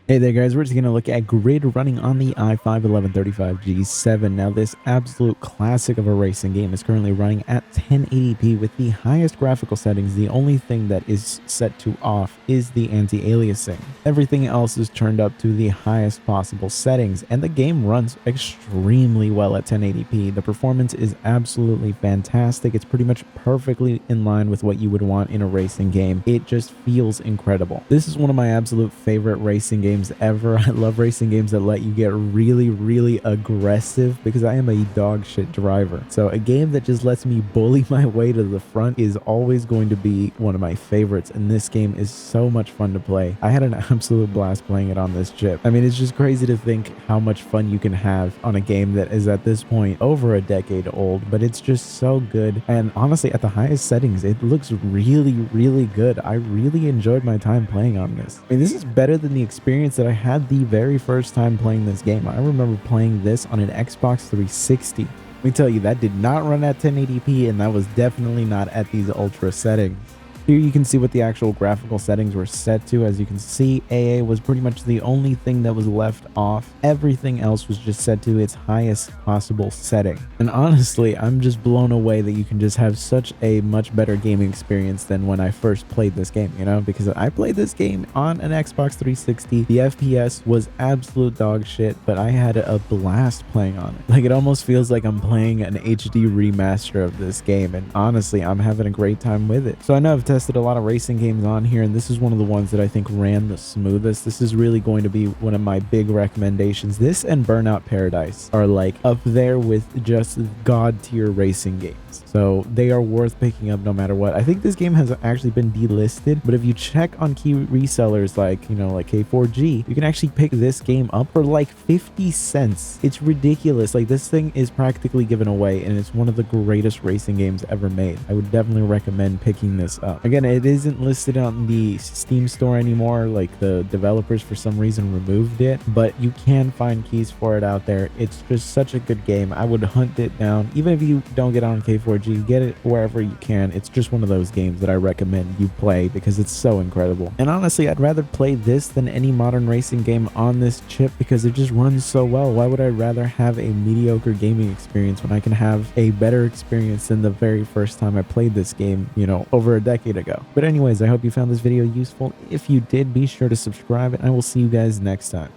Hey there guys, we're just going to look at grid running on the i5-1135G7. Now this absolute classic of a racing game is currently running at 1080p with the highest graphical settings. The only thing that is set to off is the anti-aliasing. Everything else is turned up to the highest possible settings and the game runs extremely well at 1080p. The performance is absolutely fantastic. It's pretty much perfectly in line with what you would want in a racing game. It just feels incredible. This is one of my absolute favorite racing games ever. I love racing games that let you get really aggressive because I am a dog shit driver. So a game that just lets me bully my way to the front is always going to be one of my favorites, and this game is so much fun to play. I had an absolute blast playing it on this chip. I mean, it's just crazy to think how much fun you can have on a game that is at this point over a decade old, but it's just so good. And honestly, at the highest settings, it looks really good. I really enjoyed my time playing on this. I mean, this is better than the experience that I had the very first time playing this game. I remember playing this on an Xbox 360. Let me tell you, that did not run at 1080p, and that was definitely not at these ultra settings. Here you can see what the actual graphical settings were set to. As you can see, AA was pretty much the only thing that was left off. Everything else was just set to its highest possible setting. And honestly, I'm just blown away that you can just have such a much better gaming experience than when I first played this game, you know, because I played this game on an Xbox 360. The FPS was absolute dog shit, but I had a blast playing on it. Like, it almost feels like I'm playing an HD remaster of this game, and honestly, I'm having a great time with it. So I know I've tested a lot of racing games on here, and this is one of the ones that I think ran the smoothest. This is really going to be one of my big recommendations. This and Burnout Paradise are like up there with just god tier racing games. So they are worth picking up no matter what. I think this game has actually been delisted, but if you check on key resellers like, you know, like K4G, you can actually pick this game up for like 50 cents. It's ridiculous. Like, this thing is practically given away, and it's one of the greatest racing games ever made. I would definitely recommend picking this up. Again, it isn't listed on the Steam store anymore. Like, the developers for some reason removed it, but you can find keys for it out there. It's just such a good game. I would hunt it down. Even if you don't get on K4G, get it wherever you can. It's just one of those games that I recommend you play because it's so incredible. And honestly, I'd rather play this than any modern racing game on this chip because it just runs so well. Why would I rather have a mediocre gaming experience when I can have a better experience than the very first time I played this game, you know, over a decade ago? But anyways, I hope you found this video useful. If you did, be sure to subscribe, and I will see you guys next time.